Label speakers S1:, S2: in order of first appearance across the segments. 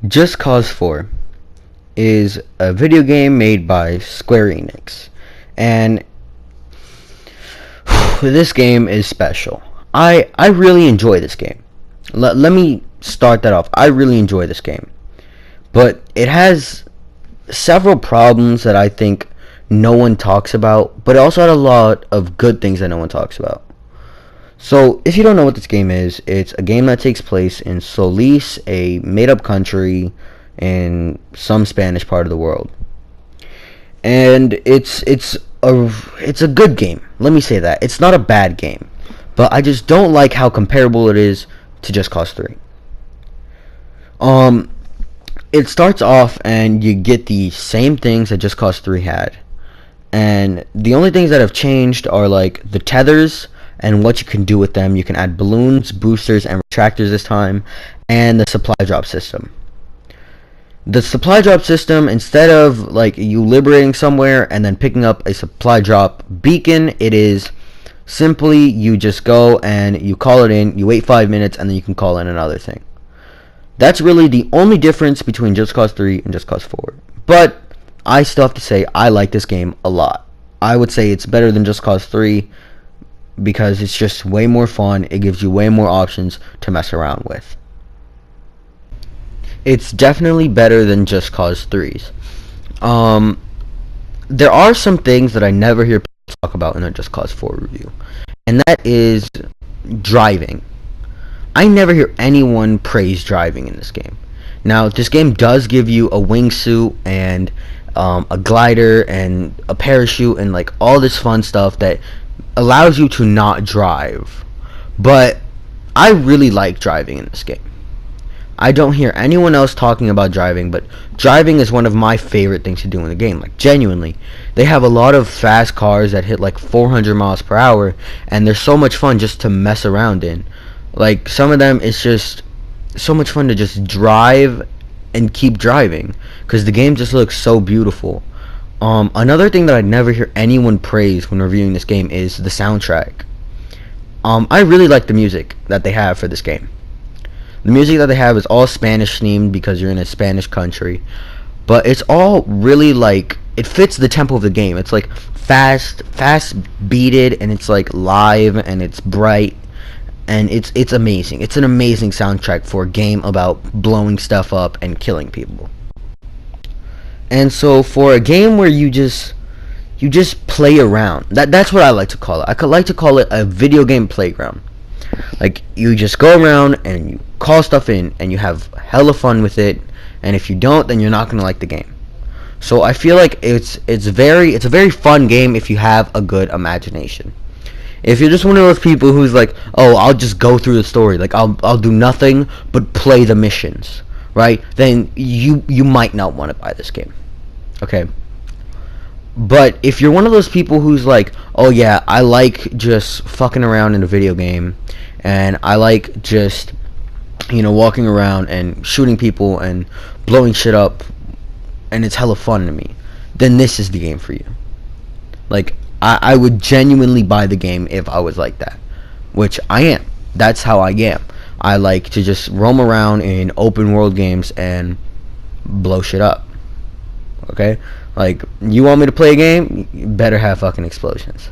S1: Just Cause 4 is a video game made by Square Enix, and this game is special. I really enjoy this game. Let me start that off. I really enjoy this game, but it has several problems that I think no one talks about, but it also had a lot of good things that no one talks about. So, if you don't know what this game is, it's a game that takes place in Solis, a made-up country in some Spanish part of the world. And it's a good game. Let me say that. It's not a bad game, but I just don't like how comparable it is to Just Cause 3. It starts off and you get the same things that Just Cause 3 had. And the only things that have changed are like the tethers and what you can do with them. You can add balloons, boosters, and retractors this time, and the supply drop system. The supply drop system, instead of like you liberating somewhere and then picking up a supply drop beacon, it is simply you just go and you call it in, you wait 5 minutes, and then you can call in another thing. That's really the only difference between Just Cause 3 and Just Cause 4. But I still have to say I like this game a lot. I would say it's better than Just Cause 3 because it's just way more fun. It gives you way more options to mess around with. It's definitely better than Just Cause 3's. There are some things that I never hear people talk about in a Just Cause 4 review, and that is driving. I never hear anyone praise driving in this game. Now, this game does give you a wingsuit and a glider and a parachute and like all this fun stuff that allows you to not drive. But I really like driving in this game. I don't hear anyone else talking about driving, but driving is one of my favorite things to do in the game. Like, genuinely. They have a lot of fast cars that hit like 400 miles per hour, and they're so much fun just to mess around in. Like, some of them, it's just so much fun to just drive and keep driving, because the game just looks so beautiful. Another thing that I never hear anyone praise when reviewing this game is the soundtrack. I really like the music that they have for this game. The music that they have is all Spanish themed because you're in a Spanish country, but it's all really like, it fits the tempo of the game. It's like fast beated, and it's like live, and it's bright, and it's amazing. It's an amazing soundtrack for a game about blowing stuff up and killing people. And so for a game where you just play around, that's what I like to call it. I could like to call it a video game playground. Like, you just go around and you call stuff in and you have hella fun with it, and if you don't, then you're not gonna like the game. So I feel like it's a very fun game if you have a good imagination. If you're just one of those people who's like, oh, I'll just go through the story, like I'll do nothing but play the missions, right? Then you might not want to buy this game. Okay? But if you're one of those people who's like, oh yeah, I like just fucking around in a video game, and I like just, walking around and shooting people and blowing shit up, and it's hella fun to me, then this is the game for you. Like, I would genuinely buy the game if I was like that, which I am. That's how I am. I like to just roam around in open world games and blow shit up. Okay? Like, you want me to play a game? You better have fucking explosions.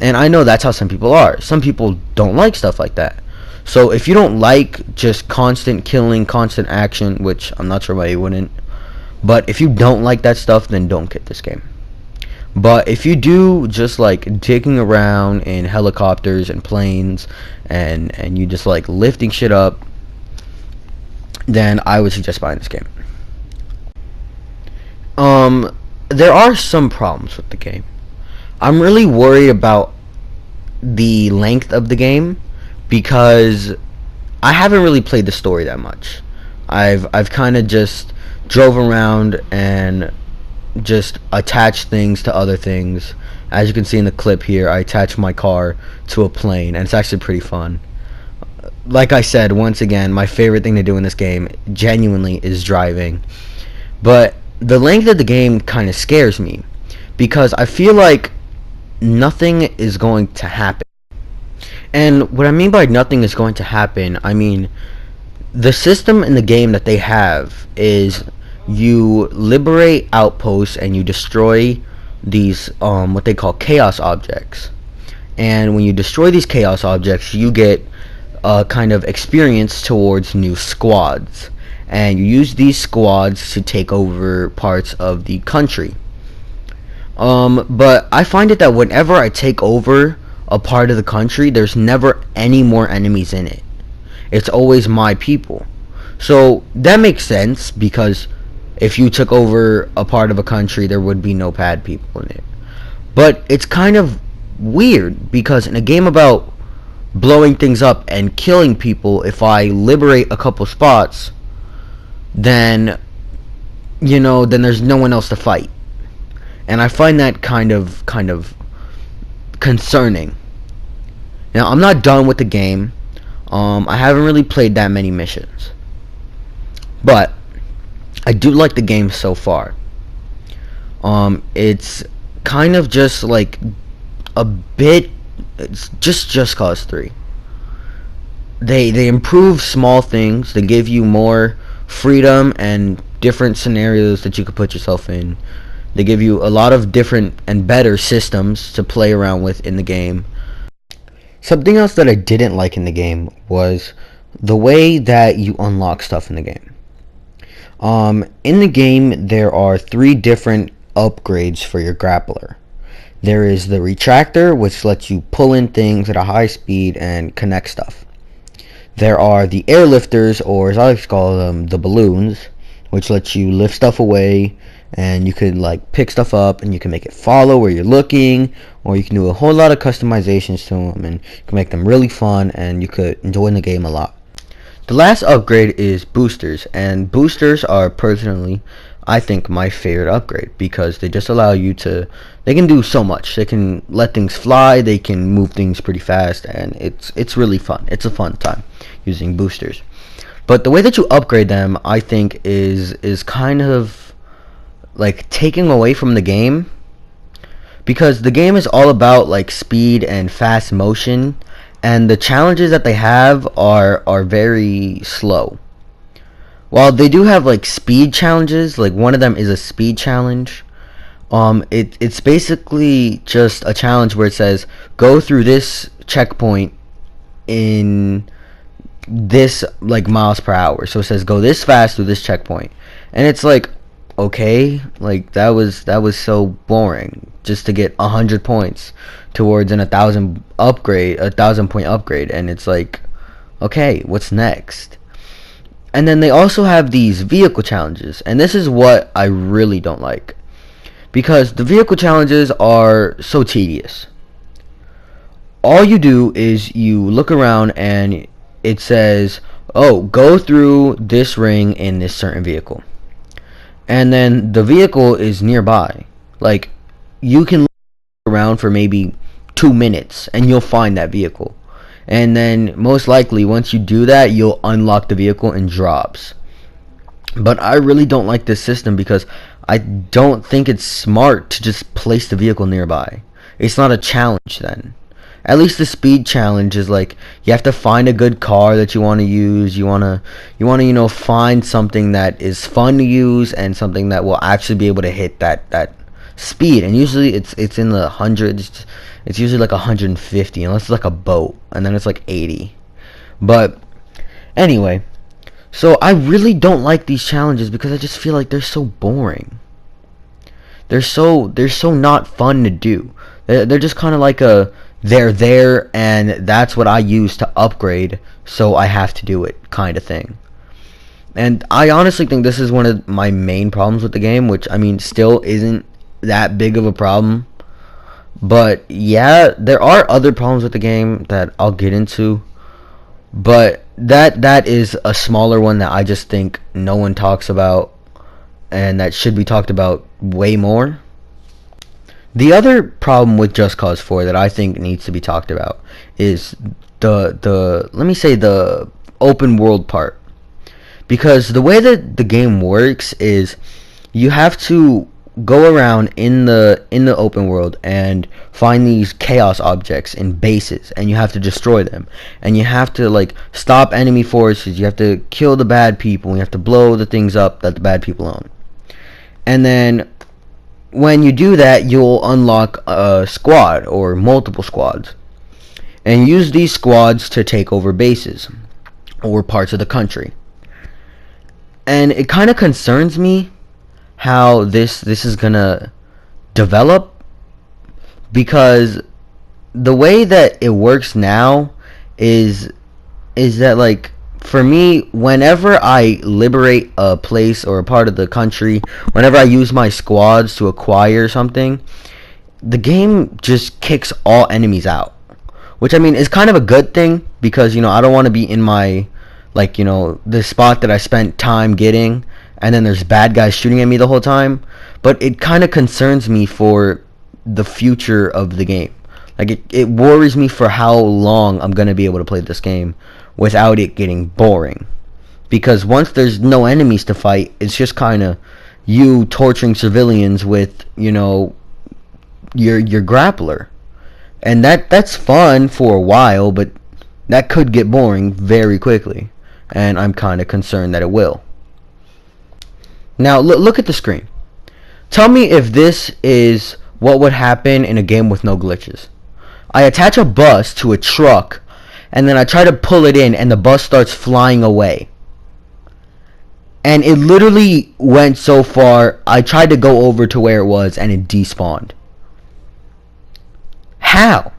S1: And I know that's how some people are. Some people don't like stuff like that. So if you don't like just constant killing, constant action, which I'm not sure why you wouldn't, but if you don't like that stuff, then don't get this game. But if you do just like digging around in helicopters and planes, and you just like lifting shit up, then I would suggest buying this game. There are some problems with the game. I'm really worried about the length of the game because I haven't really played the story that much. I've kind of just drove around and just attached things to other things. As you can see in the clip here, I attached my car to a plane, and it's actually pretty fun. Like I said, once again, my favorite thing to do in this game genuinely is driving. But the length of the game kind of scares me because I feel like nothing is going to happen. And what I mean by nothing is going to happen, I mean The system in the game that they have is you liberate outposts and you destroy these what they call chaos objects. And when you destroy these chaos objects, you get kind of experience towards new squads, and you use these squads to take over parts of the country. But I find it that whenever I take over a part of the country, there's never any more enemies in it. It's always my people. So that makes sense, because if you took over a part of a country, there would be no bad people in it. But it's kind of weird, because in a game about blowing things up and killing people, if I liberate a couple spots, then then there's no one else to fight. And I find that kind of concerning. Now, I'm not done with the game. I haven't really played that many missions, but I do like the game so far. It's kind of just like a bit. It's just Cause 3. They improve small things. They give you more freedom and different scenarios that you could put yourself in. They give you a lot of different and better systems to play around with in the game. Something else that I didn't like in the game was the way that you unlock stuff in the game. In the game, there are 3 different upgrades for your grappler. There is the retractor, which lets you pull in things at a high speed and connect stuff. There are the airlifters, or as I like to call them, the balloons, which lets you lift stuff away, and you could like pick stuff up and you can make it follow where you're looking, or you can do a whole lot of customizations to them and you can make them really fun, and you could enjoy the game a lot. The last upgrade is boosters, and boosters are personally, I think, my favorite upgrade, because they just allow you to, they can do so much. They can let things fly, they can move things pretty fast, and it's really fun. It's a fun time using boosters. But the way that you upgrade them, I think, is kind of like taking away from the game, because the game is all about like speed and fast motion, and the challenges that they have are very slow. While they do have like speed challenges, like one of them is a speed challenge. It's basically just a challenge where it says go through this checkpoint in this like miles per hour. So it says go this fast through this checkpoint, and it's like, okay, like that was so boring just to get 100 points towards an 1,000 upgrade, 1,000 point upgrade, and it's like, okay, what's next? And then they also have these vehicle challenges, and this is what I really don't like, because the vehicle challenges are so tedious. All you do is you look around and it says, oh, go through this ring in this certain vehicle, and then the vehicle is nearby. Like, you can look around for maybe 2 minutes and you'll find that vehicle, and then most likely once you do that, you'll unlock the vehicle in drops. But I really don't like this system, because I don't think it's smart to just place the vehicle nearby. It's not a challenge then. At least the speed challenge is like, you have to find a good car that you want to use. You want to find something that is fun to use and something that will actually be able to hit that speed. And usually it's in the hundreds. It's usually like 150, unless it's like a boat, and then it's like 80. But anyway, so I really don't like these challenges, because I just feel like they're so boring. They're so not fun to do. They're just kind of like they're there and that's what I use to upgrade, so I have to do it kind of thing. And I honestly think this is one of my main problems with the game, which I mean still isn't that big of a problem. But yeah, there are other problems with the game that I'll get into, but that is a smaller one that I just think no one talks about, and that should be talked about way more. The other problem with Just Cause 4 that I think needs to be talked about is the let me say the open world part. Because the way that the game works is you have to go around in the open world and find these chaos objects in bases, and you have to destroy them, and you have to like stop enemy forces, you have to kill the bad people, and you have to blow the things up that the bad people own. And then when you do that, you'll unlock a squad or multiple squads, and use these squads to take over bases or parts of the country. And it kind of concerns me how this is gonna develop, because the way that it works now is that, like, for me, whenever I liberate a place or a part of the country, whenever I use my squads to acquire something, the game just kicks all enemies out, which I mean is kind of a good thing, because I don't want to be in my, like, the spot that I spent time getting, and then there's bad guys shooting at me the whole time. But it kind of concerns me for the future of the game. Like, it worries me for how long I'm going to be able to play this game without it getting boring. Because once there's no enemies to fight, it's just kind of you torturing civilians with, your grappler. And that's fun for a while, but that could get boring very quickly. And I'm kind of concerned that it will. Now, look at the screen. Tell me if this is what would happen in a game with no glitches. I attach a bus to a truck, and then I try to pull it in, and the bus starts flying away. And it literally went so far, I tried to go over to where it was, and it despawned. How?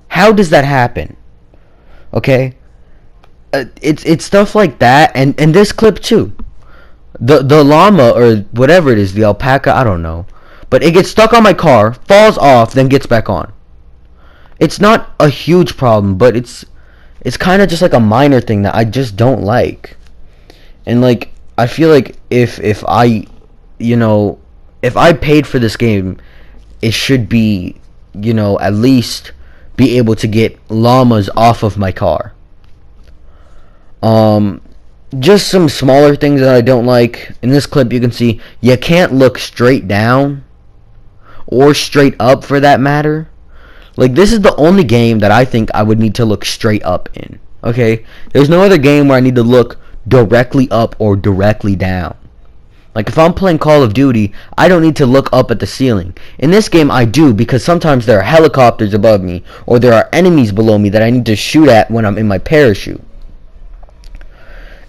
S1: How does that happen? Okay? It's stuff like that, and this clip too. The llama, or whatever it is, the alpaca, I don't know, but it gets stuck on my car, falls off, then gets back on. It's not a huge problem, but it's kind of just like a minor thing that I just don't like. And like, I feel like if I paid for this game, it should be, at least be able to get llamas off of my car. Just some smaller things that I don't like. In this clip, you can see you can't look straight down, or straight up for that matter. Like, this is the only game that I think I would need to look straight up in. Okay? There's no other game where I need to look directly up or directly down. Like, if I'm playing Call of Duty, I don't need to look up at the ceiling. In this game, I do, because sometimes there are helicopters above me, or there are enemies below me that I need to shoot at when I'm in my parachute.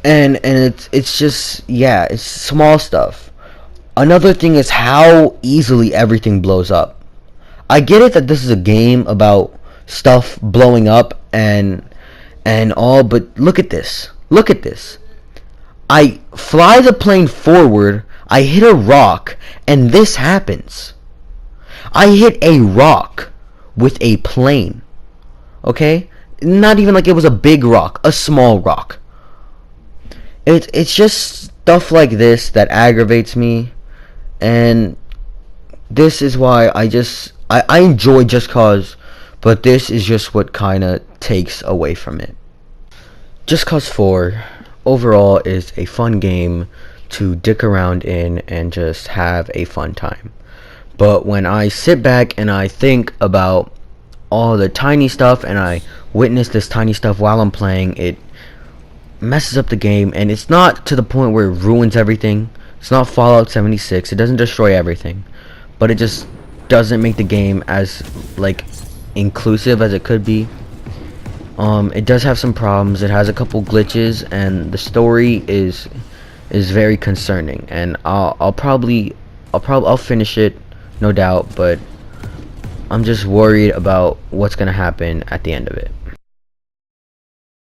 S1: And it's just, yeah, it's small stuff. Another thing is how easily everything blows up. I get it that this is a game about stuff blowing up and all, but look at this. Look at this. I fly the plane forward, I hit a rock, and this happens. I hit a rock with a plane. Okay? Not even like it was a big rock, a small rock. It's just stuff like this that aggravates me, and this is why I enjoy Just Cause, but this is just what kind of takes away from it. Just Cause 4 overall is a fun game to dick around in and just have a fun time. But when I sit back and I think about all the tiny stuff, and I witness this tiny stuff while I'm playing, it messes up the game. And it's not to the point where it ruins everything. It's not Fallout 76. It doesn't destroy everything, but it just doesn't make the game as like inclusive as it could be. It does have some problems. It has a couple glitches, and the story is very concerning. And I'll finish it, no doubt, but I'm just worried about what's gonna happen at the end of it.